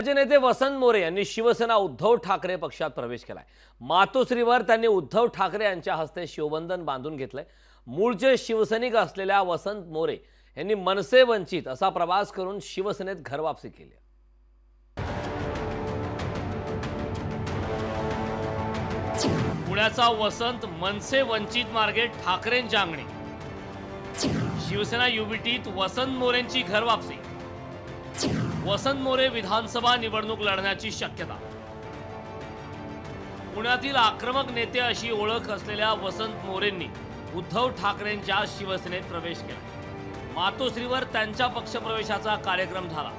म्हणजे नेते वसंत मोरे यांनी शिवसेना उद्धव ठाकरे पक्षात प्रवेश केलाय। मातोश्रीवर त्यांनी उद्धव ठाकरे यांच्या हस्ते शिवबंधन बांधून घेतलंय। मूळचे शिवसैनिक असलेल्या वसंत मोरे यांनी मनसे वंचित असा प्रवास करून शिवसेनेत घरवापसी केली। पुण्याचा वसंत मनसे वंचित मार्गे ठाकरेंच्या अंगणी। शिवसेना युबीटीत वसंत मोरेंची घरवापसी। वसंत मोरे विधानसभा निवडणूक लढण्याची शक्यता। पुण्यातील आक्रमक नेते अशी ओळख असलेल्या वसंत मोरेंनी उद्धव ठाकरेंच्या शिवसेनेत प्रवेश केला। मातोश्रीवर त्यांच्या पक्षप्रवेशाचा कार्यक्रम झाला।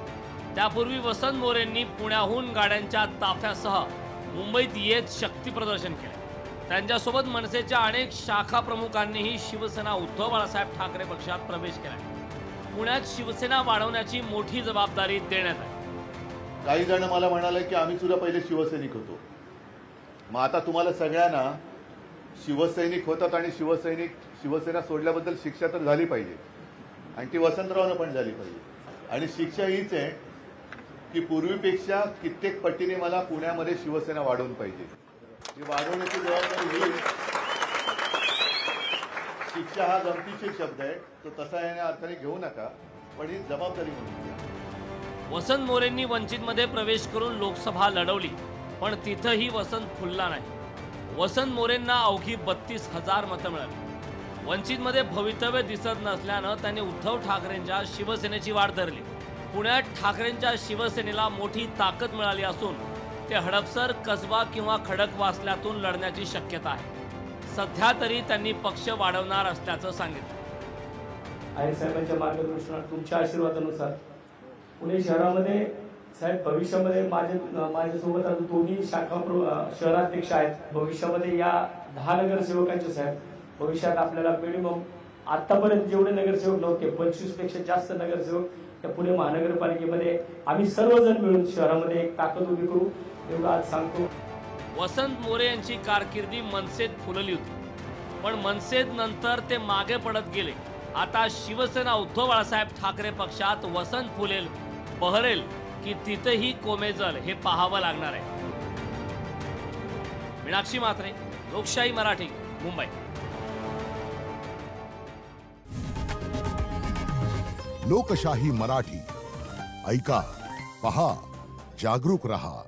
त्यापूर्वी वसंत मोरेंनी पुण्याहून गाड्यांच्या ताफ्यासह मुंबईत येत शक्ती प्रदर्शन केले। त्यांच्यासोबत मनसेच्या अनेक शाखा प्रमुखांनीही शिवसेना उद्धव बाळासाहेब ठाकरे पक्षात प्रवेश केला। पुण्यात शिवसेना वाढवण्याची मोठी जबाबदारी देण्यात आली। काही जण मला म्हणाले की आम्ही सुद्धा पहिले शिवसैनिक होतो, मग आता तुम्हाला सगळ्यांना शिवसैनिक होतात आणि शिवसेना सोडल्याबद्दल शिक्षा तर झाली पाहिजे आणि ती वसंतरावनं पण झाली पाहिजे। आणि शिक्षा हीच आहे की पूर्वीपेक्षा कित्येक पटीने मला पुण्यामध्ये शिवसेना वाढवून पाहिजे। ही वाढवण्याची जबाबदारी ही शिक्षा हा गमतीशीर शब्द आहे, तो तसा या अर्थाने घेऊ नका, पण ही जबाबदारी म्हणून। वसंत मोरेंनी वंचितमध्ये प्रवेश करून लोकसभा लढवली, पण तिथंही वसंत फुलला नाही। वसंत मोरेंना अवघी 32,000 मतं मिळाली। वंचितमध्ये भवितव्य दिसत नसल्यानं त्यांनी उद्धव ठाकरेंच्या शिवसेनेची वाट धरली। पुण्यात ठाकरेंच्या शिवसेनेला मोठी ताकद मिळाली असून ते हडपसर, कसबा किंवा खडकवासल्यातून लढण्याची शक्यता आहे। सध्या तरी त्यांनी पक्ष वाढवणार असल्याचं सांगितलं। आई साहेबांच्या मार्गदर्शनात तुमच्या आशीर्वादानुसार पुणे शहरामध्ये साहेब भविष्यामध्ये माझ्यासोबत अजून दोन्ही शाखा शहराध्यक्ष आहेत। भविष्यामध्ये या 10 नगरसेवकांचे साहेब भविष्यात आपल्याला मिनिमम आतापर्यंत जेवढे नगरसेवक नव्हते 25 पेक्षा जास्त नगरसेवक त्या पुणे महानगरपालिकेमध्ये आम्ही सर्वजण मिळून शहरामध्ये एक ताकद उभी करू एवढं आज सांगतो। वसंत मोरे यांची कारकिर्दी मनसेत फुलली होती, पण मनसेत नंतर ते मागे पडत गेले। आता शिवसेना उद्धव बाळासाहेब ठाकरे पक्षात वसंत फुलेल, बहरेल की तिथेही कोमेजल हे पाहावं लागणार आहे। मीनाक्षी म्हात्रे, लोकशाही मराठी, मुंबई। लोकशाही मराठी ऐका, पहा, जागरूक रहा।